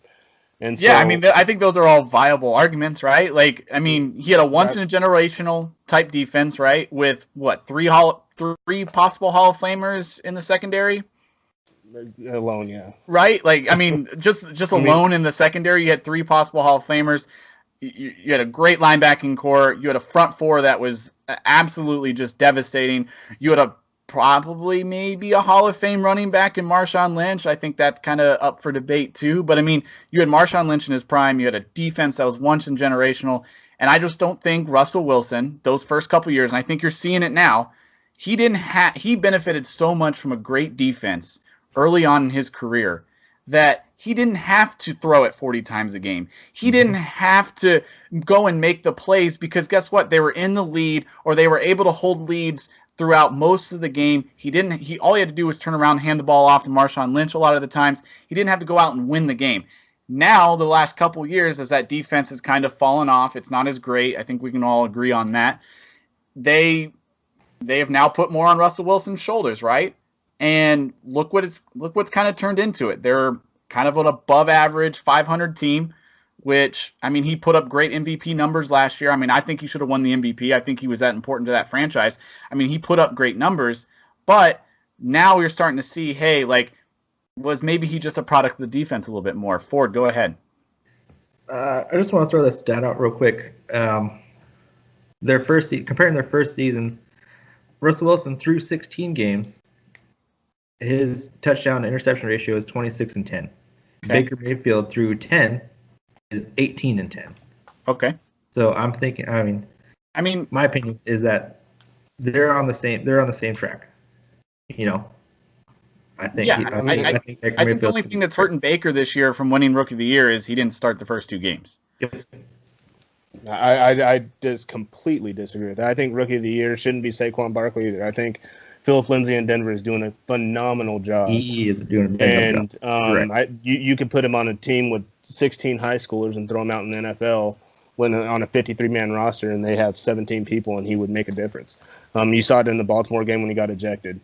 And so, I think those are all viable arguments, right? He had a once-in-a-generational type defense, right, with, three possible Hall of Famers in the secondary? Alone, yeah. Right? Just alone in the secondary, you had 3 possible Hall of Famers. You had a great linebacking core. You had a front 4 that was absolutely just devastating. You had probably maybe a Hall of Fame running back in Marshawn Lynch. I think that's kind of up for debate too. But you had Marshawn Lynch in his prime. You had a defense that was once in generational. And I just don't think Russell Wilson, those first couple years, and I think you're seeing it now, he benefited so much from a great defense early on in his career that he didn't have to throw it 40 times a game. He didn't have to go and make the plays because guess what? They were in the lead or they were able to hold leads throughout most of the game. All he had to do was turn around and hand the ball off to Marshawn Lynch a lot of the times. He didn't have to go out and win the game. Now, the last couple years, as that defense has kind of fallen off, it's not as great. I think we can all agree on that. They they have now put more on Russell Wilson's shoulders, right? And look what's kind of turned into it. They're kind of an above average 500 team, which, I mean, he put up great MVP numbers last year. I mean, I think he should have won the MVP. I think he was that important to that franchise. I mean, he put up great numbers, but now we're starting to see, hey, like, was maybe he just a product of the defense a little bit more? Ford, go ahead. I just want to throw this stat out real quick. Comparing their first seasons, Russell Wilson through 16 games, his touchdown to interception ratio is 26-10. Okay. Baker Mayfield through 10 is 18-10. Okay. So I'm thinking. I mean, my opinion is that they're on the same track. You know, I think. Yeah, I think the only thing that's hurting Baker this year from winning Rookie of the Year is he didn't start the first 2 games. Yep. I just completely disagree with that. I think Rookie of the Year shouldn't be Saquon Barkley either. I think Philip Lindsay in Denver is doing a phenomenal job. He is doing a phenomenal job. And you could put him on a team with 16 high schoolers and throw him out in the NFL when on a 53-man roster, and they have 17 people, and he would make a difference. You saw it in the Baltimore game when he got ejected.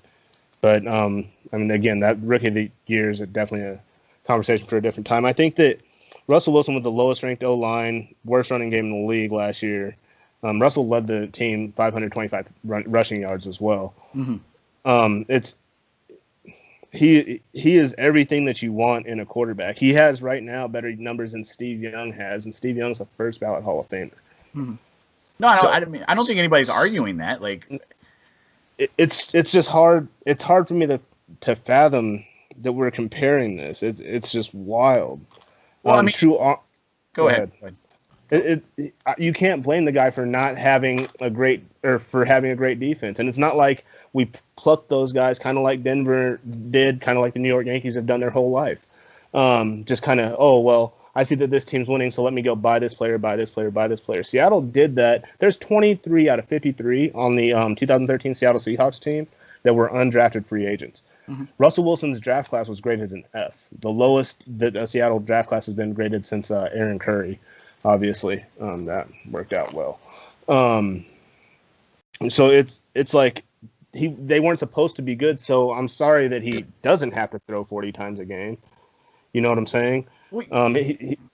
But, I mean, again, that Rookie of the Year is definitely a conversation for a different time. I think that Russell Wilson with the lowest-ranked O-line, worst running game in the league last year. Russell led the team 525 rushing yards as well. Mm-hmm. He is everything that you want in a quarterback. He has right now better numbers than Steve Young has, and Steve Young's a first ballot Hall of Famer. Mm-hmm. No, I don't think anybody's arguing that. Like, it's just hard. It's hard for me to fathom that we're comparing this. It's just wild. Well, I mean, go ahead. You can't blame the guy for not having for having a great defense, and it's not like we plucked those guys kind of like Denver did, kind of like the New York Yankees have done their whole life. Just kind of, oh well, I see that this team's winning, so let me go buy this player, buy this player, buy this player. Seattle did that. There's 23 out of 53 on the 2013 Seattle Seahawks team that were undrafted free agents. Mm-hmm. Russell Wilson's draft class was graded an F, the lowest that a Seattle draft class has been graded since Aaron Curry. Obviously, that worked out well. So it's like they weren't supposed to be good. So I'm sorry that he doesn't have to throw 40 times a game. You know what I'm saying?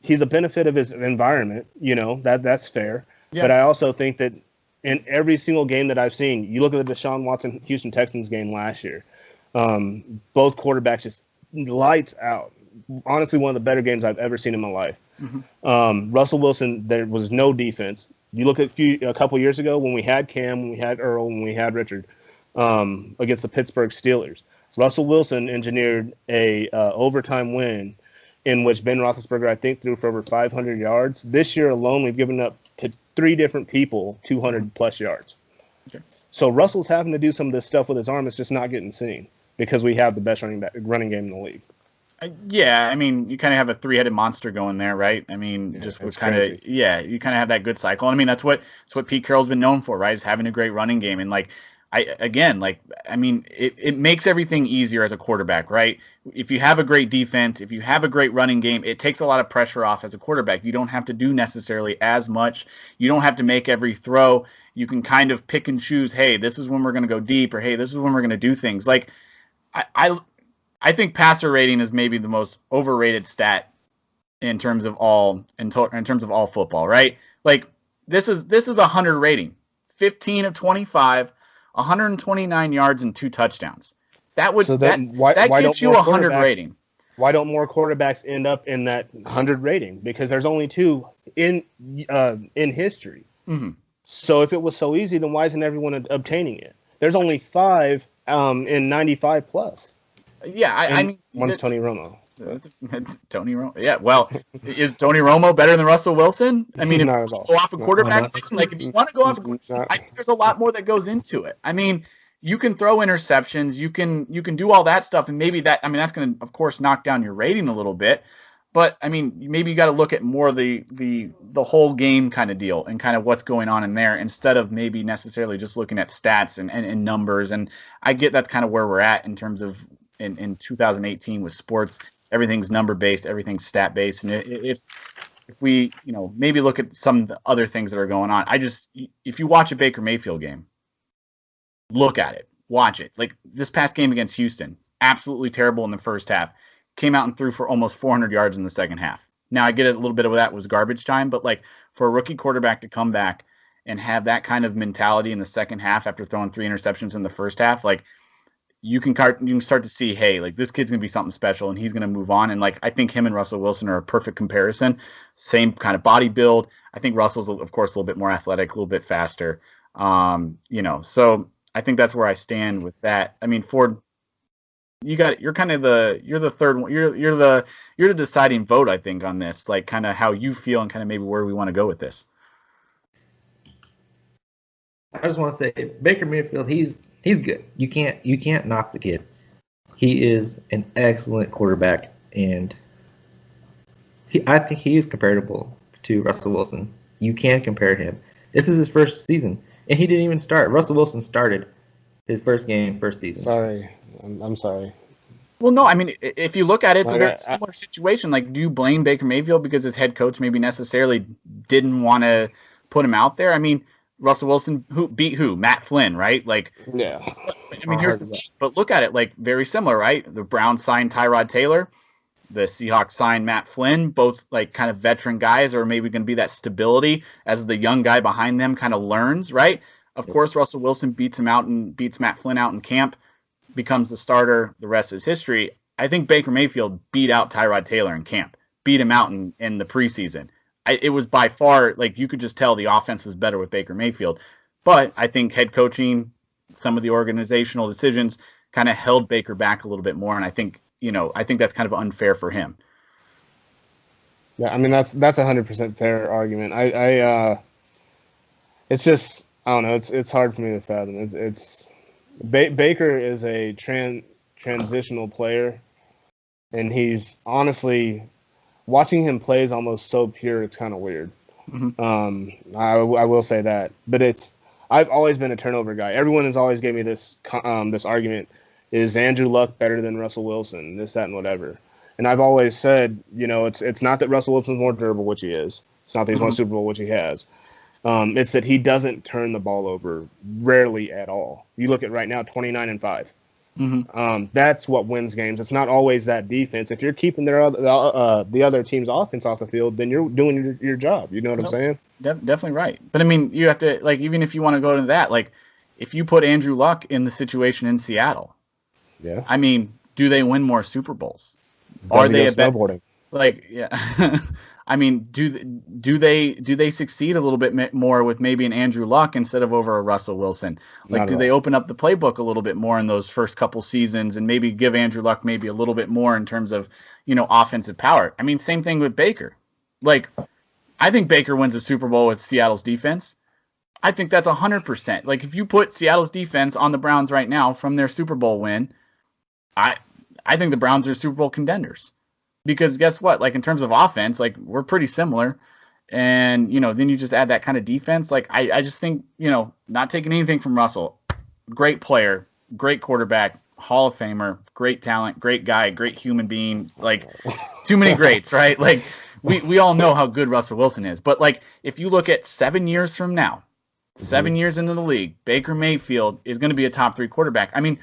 He's a benefit of his environment. You know that's fair. Yeah. But I also think that in every single game that I've seen, you look at the Deshaun Watson Houston Texans game last year. Both quarterbacks just lights out. Honestly, one of the better games I've ever seen in my life. Mm-hmm. Russell Wilson, there was no defense. You look at a couple years ago when we had Cam, when we had Earl, when we had Richard against the Pittsburgh Steelers. Russell Wilson engineered a overtime win in which Ben Roethlisberger, I think, threw for over 500 yards. This year alone, we've given up to 3 different people 200-plus yards. Okay. So Russell's having to do some of this stuff with his arm. It's just not getting seen because we have the best running game in the league. Yeah, I mean, you kind of have a 3-headed monster going there, right? I mean, just you kind of have that good cycle. And I mean, that's what Pete Carroll's been known for, right? Is having a great running game. And it makes everything easier as a quarterback, right? If you have a great defense, if you have a great running game, it takes a lot of pressure off as a quarterback. You don't have to do necessarily as much. You don't have to make every throw. You can kind of pick and choose, hey, this is when we're going to go deep, or hey, this is when we're going to do things. Like, I think passer rating is maybe the most overrated stat in terms of all football, right? Like, this is a 100 rating, 15 of 25, 129 yards and 2 touchdowns. That gives you a 100 rating. Why don't more quarterbacks end up in that 100 rating? Because there's only 2 in history. Mm-hmm. So if it was so easy, then why isn't everyone obtaining it? There's only 5 in 95 plus. Yeah, I mean, one's Tony Romo. Tony Romo. Yeah, well, is Tony Romo better than Russell Wilson? I mean, not at all. Go off a quarterback, if you want to go off a quarterback, I think there's a lot more that goes into it. I mean, you can throw interceptions, you can do all that stuff, and maybe that's going to, of course, knock down your rating a little bit. But I mean, maybe you got to look at more the whole game kind of deal and kind of what's going on in there instead of maybe necessarily just looking at stats and numbers. And I get that's kind of where we're at in terms of in 2018 with sports. Everything's number based, everything's stat based, and if we maybe look at some of the other things that are going on, if you watch a Baker Mayfield game, look at it, watch it. Like this past game against Houston, absolutely terrible in the first half. Came out and threw for almost 400 yards in the second half. Now I get it, a little bit of that was garbage time, but like for a rookie quarterback to come back and have that kind of mentality in the second half after throwing 3 interceptions in the first half, like you can start to see, hey, like this kid's gonna be something special and he's gonna move on. And like I think him and Russell Wilson are a perfect comparison. Same kind of body build. I think Russell's of course a little bit more athletic, a little bit faster. So I think that's where I stand with that. I mean, Ford, you're the third one. You're the deciding vote, I think, on this. Like kind of how you feel and kind of maybe where we want to go with this. I just want to say Baker Mayfield, he's good. You can't knock the kid. He is an excellent quarterback, and I think he is comparable to Russell Wilson. You can compare him. This is his first season, and he didn't even start. Russell Wilson started his first season. Sorry, I'm sorry. Well, no, I mean, if you look at it, it's a very similar situation. Like, do you blame Baker Mayfield because his head coach maybe necessarily didn't want to put him out there? I mean, Russell Wilson beat who? Matt Flynn, right? Like, yeah. I mean, here's the thing. But look at it, like very similar, right? The Browns signed Tyrod Taylor, the Seahawks signed Matt Flynn, both like kind of veteran guys, or maybe going to be that stability as the young guy behind them kind of learns, right? Of course, Russell Wilson beats Matt Flynn out in camp, becomes the starter. The rest is history. I think Baker Mayfield beat out Tyrod Taylor in camp, beat him out in the preseason. It was by far, like, you could just tell the offense was better with Baker Mayfield. But I think head coaching, some of the organizational decisions kind of held Baker back a little bit more. And I think that's kind of unfair for him. Yeah, I mean, that's 100% fair argument. It's just, I don't know. It's hard for me to fathom. Baker is a transitional player, and he's honestly, watching him play is almost so pure. It's kind of weird. Mm-hmm. I will say that, but I've always been a turnover guy. Everyone has always gave me this argument: is Andrew Luck better than Russell Wilson? This, that, and whatever. And I've always said, it's not that Russell Wilson's more durable, which he is. It's not that he's won a Super Bowl, which he has. It's that he doesn't turn the ball over, rarely at all. You look at right now, 29-5. Mm-hmm. That's what wins games. It's not always that defense. If you're keeping the other team's offense off the field, then you're doing your job. You know what I'm saying? Definitely right. But I mean, you have to, like, even if you want to go into that, like, if you put Andrew Luck in the situation in Seattle, yeah. I mean, do they win more Super Bowls? Are they snowboarding? Like, yeah. I mean, do they succeed a little bit more with maybe an Andrew Luck instead of over a Russell Wilson? Like, do they open up the playbook a little bit more in those first couple seasons and maybe give Andrew Luck maybe a little bit more in terms of, offensive power? I mean, same thing with Baker. Like, I think Baker wins a Super Bowl with Seattle's defense. I think that's 100%. Like, if you put Seattle's defense on the Browns right now from their Super Bowl win, I think the Browns are Super Bowl contenders. Because guess what? Like, in terms of offense, like, we're pretty similar. And, then you just add that kind of defense. Like, I just think, not taking anything from Russell, great player, great quarterback, Hall of Famer, great talent, great guy, great human being. Like, too many greats, right? Like, we all know how good Russell Wilson is. But, like, if you look at 7 years from now, 7 years into the league, Baker Mayfield is going to be a top 3 quarterback. I mean,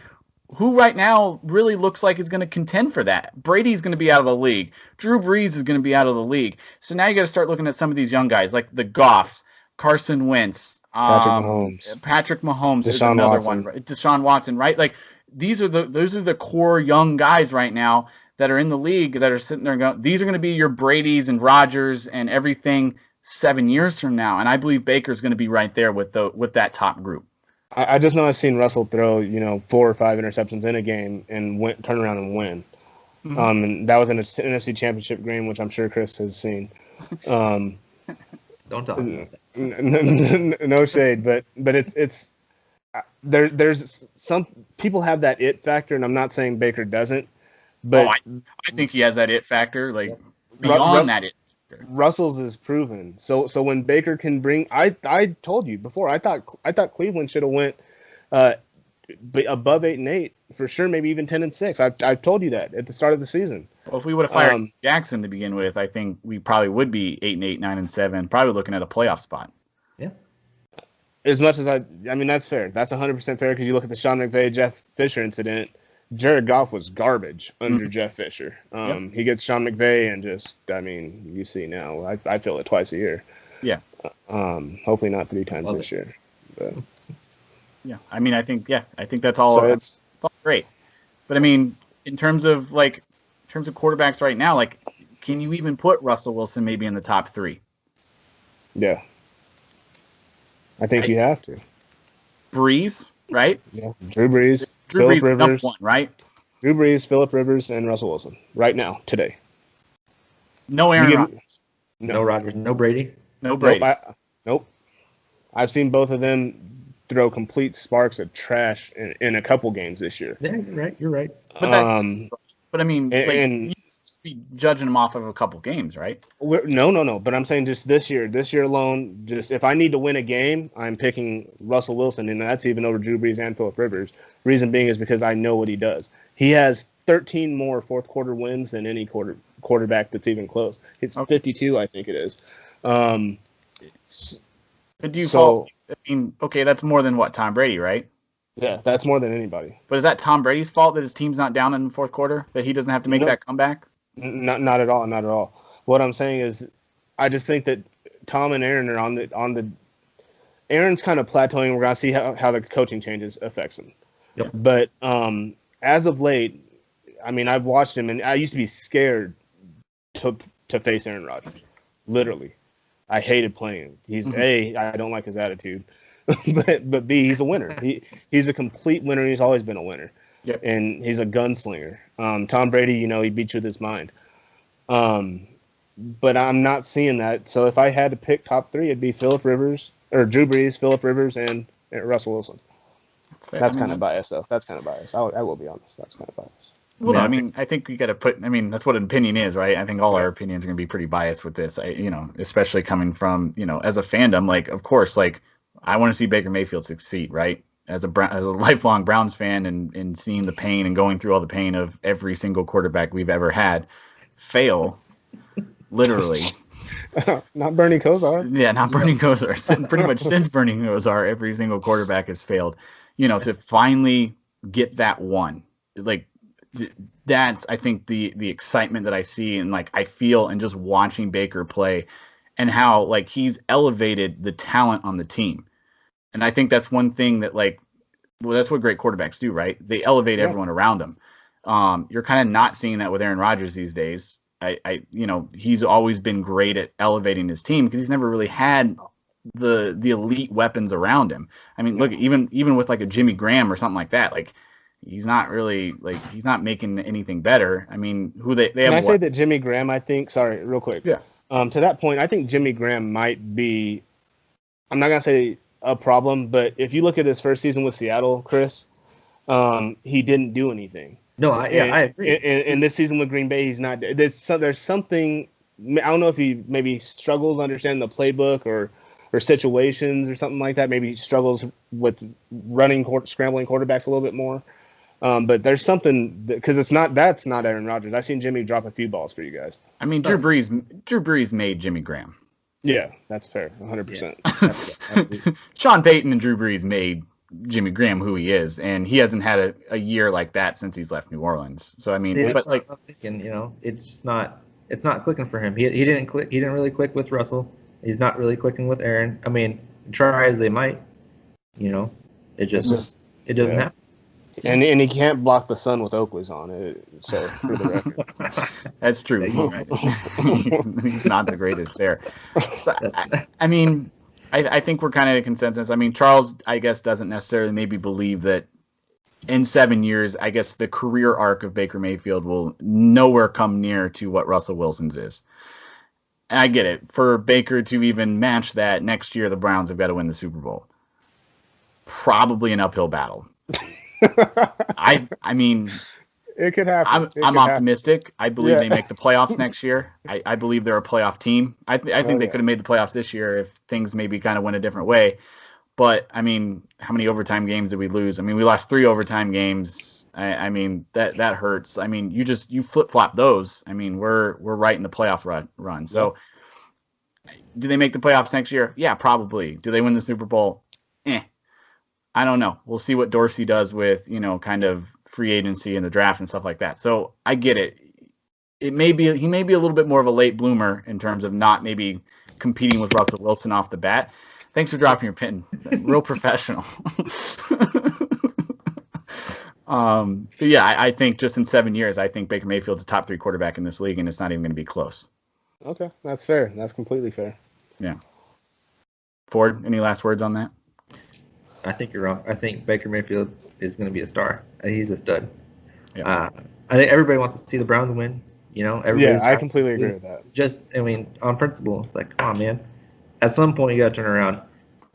who right now really looks like is going to contend for that? Brady's going to be out of the league. Drew Brees is going to be out of the league. So now you got to start looking at some of these young guys, like the Goffs, Carson Wentz, Patrick Mahomes is another one. Deshaun Watson, right? Like, those are the core young guys right now that are in the league that are sitting there going, these are going to be your Bradys and Rodgers and everything 7 years from now. And I believe Baker's going to be right there with that top group. I just know I've seen Russell throw, 4 or 5 interceptions in a game and turn around and win. Mm-hmm. And that was in an NFC Championship game, which I'm sure Chris has seen. Don't talk about that. No shade, but it's there's some people have that it factor, and I'm not saying Baker doesn't, but I think he has that it factor, like beyond that it. Russell's is proven. So when Baker can bring, I told you before, I thought Cleveland should have went above 8-8 for sure, maybe even 10-6. I told you that at the start of the season. Well, if we would have fired Jackson to begin with, I think we probably would be 8-8, 9-7, probably looking at a playoff spot. Yeah. as much as I mean, that's fair. That's 100% fair because you look at the Sean McVay, Jeff Fisher incident. Jared Goff was garbage under Jeff Fisher. He gets Sean McVay and just, I mean, you see now. I feel it twice a year. Yeah. Hopefully not 3 times this year. But. Yeah. I mean, I think that's all. So it's all great. But I mean, in terms of quarterbacks right now, like, can you even put Russell Wilson maybe in the top 3? Yeah. I think you have to. Breeze, right? Yeah. Drew Brees, Drew Phillip Brees, Rivers, number 1, right? Drew Brees, Phillip Rivers, and Russell Wilson right now, today. No Aaron Rodgers. No Rodgers. No Brady. No Brady. Nope. I've seen both of them throw complete sparks of trash in a couple games this year. Yeah, you're right. But I mean, you just be judging them off of a couple games, right? No. But I'm saying just this year alone, just if I need to win a game, I'm picking Russell Wilson, and that's even over Drew Brees and Phillip Rivers. Reason being is because I know what he does. He has 13 more fourth quarter wins than any quarterback that's even close. It's 52, I think it is. But do you call? I mean, okay, that's more than what, Tom Brady, right? Yeah, that's more than anybody. But is that Tom Brady's fault that his team's not down in the fourth quarter? That he doesn't have to make that comeback? Not at all. Not at all. What I'm saying is, I just think that Tom and Aaron are on the. Aaron's kind of plateauing. We're gonna see how the coaching changes affects him. Yep. But as of late, I mean, I've watched him, and I used to be scared to face Aaron Rodgers. Literally, I hated playing him. He's I don't like his attitude, but B, he's a winner. He's a complete winner. He's always been a winner. Yep. And he's a gunslinger. Tom Brady, he beat you with his mind. But I'm not seeing that. So if I had to pick top 3, it'd be Phillip Rivers or Drew Brees, Phillip Rivers, and Russell Wilson. That's kind of biased, though. That's kind of biased. I will be honest. That's kind of biased. Well, I mean, I think you got to put. I mean, that's what an opinion is, right? I think all our opinions are going to be pretty biased with this. Especially coming from as a fandom. Like, of course, like I want to see Baker Mayfield succeed, right? As a lifelong Browns fan, and seeing the pain and going through all the pain of every single quarterback we've ever had fail, literally. Not Bernie Kosar. Yeah, not Bernie Kosar. Pretty much since Bernie Kosar, every single quarterback has failed. To finally get that one, like. That's I think the excitement that I see and like I feel and just watching Baker play and how like he's elevated the talent on the team. And I think that's one thing that that's what great quarterbacks do, right? They elevate everyone around them. You're kind of not seeing that with Aaron Rodgers these days. He's always been great at elevating his team because he's never really had the elite weapons around him. I mean, look, even with like a Jimmy Graham or something like that, like he's not really he's not making anything better. I mean, they have. Can I say that Jimmy Graham? I think. Sorry, real quick. Yeah. To that point, I think Jimmy Graham might be. I'm not gonna say a problem, but if you look at his first season with Seattle, Chris, he didn't do anything. No, I agree. And this season with Green Bay, he's not. There's something. I don't know if he maybe struggles understanding the playbook or situations or something like that. Maybe he struggles with scrambling quarterbacks a little bit more. But there's something because that's not Aaron Rodgers. I've seen Jimmy drop a few balls for you guys. I mean, Drew Brees made Jimmy Graham. Yeah, that's fair, 100%. Sean Payton and Drew Brees made Jimmy Graham who he is, and he hasn't had a year like that since he's left New Orleans. So I mean, it's not clicking for him. He didn't click. He didn't really click with Russell. He's not really clicking with Aaron. I mean, try as they might, it just doesn't happen. And he can't block the sun with Oakley's on it. So for the record, that's true. He's not the greatest there. So, I mean, I think we're kind of in consensus. I mean, Charles, I guess, doesn't necessarily maybe believe that in 7 years, I guess the career arc of Baker Mayfield will nowhere come near to what Russell Wilson's is. And I get it. For Baker to even match that next year, the Browns have got to win the Super Bowl. Probably an uphill battle. I mean, it could happen. I'm optimistic. I believe they make the playoffs next year. I believe they're a playoff team. I think they could have made the playoffs this year if things maybe kind of went a different way. But I mean, how many overtime games did we lose? I mean, we lost 3 overtime games. I mean, that hurts. I mean, you flip flop those. I mean, we're right in the playoff run. So, do they make the playoffs next year? Yeah, probably. Do they win the Super Bowl? I don't know. We'll see what Dorsey does with, kind of free agency and the draft and stuff like that. So I get it. He may be a little bit more of a late bloomer in terms of not maybe competing with Russell Wilson off the bat. Thanks for dropping your pin. Real professional. But yeah, I think just in 7 years, I think Baker Mayfield's a top 3 quarterback in this league, and it's not even going to be close. Okay, that's fair. That's completely fair. Yeah. Ford, any last words on that? I think you're wrong. I think Baker Mayfield is going to be a star. He's a stud. Yeah. I think everybody wants to see the Browns win. Everybody's I completely agree with that. Just, on principle, it's like, come on, man. At some point, you got to turn around.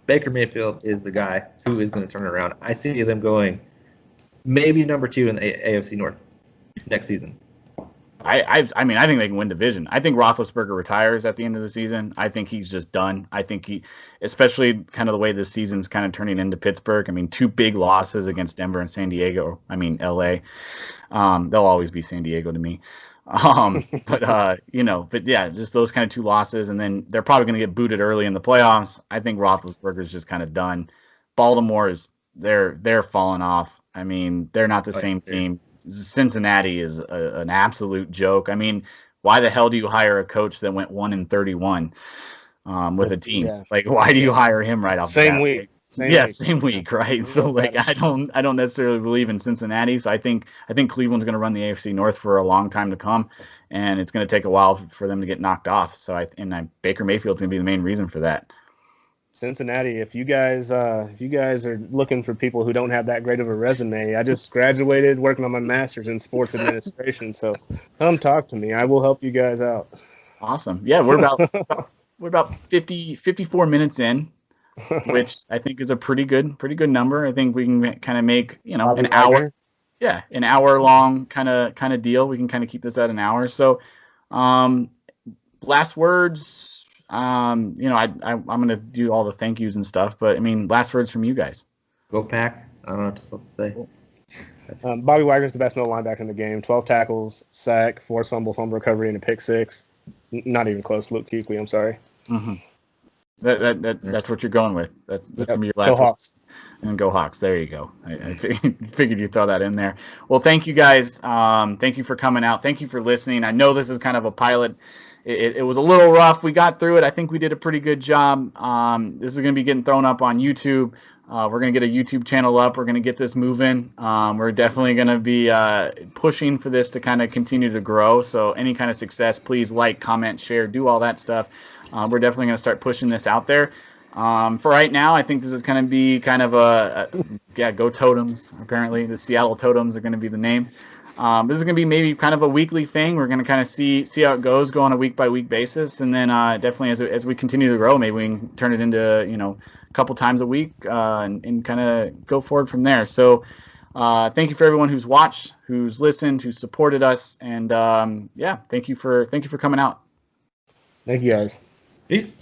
Baker Mayfield is the guy who is going to turn it around. I see them going maybe number 2 in the AFC North next season. I think they can win division. I think Roethlisberger retires at the end of the season. I think he's just done. I think especially kind of the way this season's kind of turning into Pittsburgh. 2 big losses against Denver and San Diego. LA. They'll always be San Diego to me. But yeah, just those kind of 2 losses, and then they're probably going to get booted early in the playoffs. I think Roethlisberger's just kind of done. Baltimore they're falling off. They're not the same team. Cincinnati is an absolute joke. Why the hell do you hire a coach that went 1-31 with a team? Yeah. Like, why do you hire him right off same the bat? week? Same week, right? So I don't necessarily believe in Cincinnati. So I think Cleveland's going to run the AFC North for a long time to come, and it's going to take a while for them to get knocked off. So Baker Mayfield's going to be the main reason for that. Cincinnati, if you guys are looking for people who don't have that great of a resume, I just graduated working on my master's in sports administration. So come talk to me. I will help you guys out. Awesome. Yeah, we're about 54 minutes in, which I think is a pretty good number. I think we can kind of make, an hour. Yeah, an hour long kind of deal. We can kind of keep this at an hour. So, last words. I'm going to do all the thank yous and stuff, but last words from you guys. Go Pack. I don't know what else to say. Bobby Wagner's the best middle linebacker in the game. 12 tackles, sack, forced fumble recovery, and a pick 6. Not even close. Luke Kuechly, I'm sorry. Mm-hmm. That's what you're going with. That's going to be your last Go Hawks. And go Hawks. There you go. I figured you'd throw that in there. Well, thank you guys. Thank you for coming out. Thank you for listening. I know this is kind of a pilot. It was a little rough. We got through it. I think we did a pretty good job. This is going to be getting thrown up on YouTube. We're going to get a YouTube channel up. We're going to get this moving. We're definitely going to be pushing for this to kind of continue to grow. So any kind of success, please like, comment, share, do all that stuff. We're definitely going to start pushing this out there. For right now, I think this is going to be kind of go Totems. Apparently, the Seattle Totems are going to be the name. This is going to be maybe kind of a weekly thing. We're going to kind of see how it goes, go on a week-by-week basis. And then definitely as we continue to grow, maybe we can turn it into, a couple times a week and kind of go forward from there. So thank you for everyone who's watched, who's listened, who's supported us. And thank you for coming out. Thank you, guys. Peace.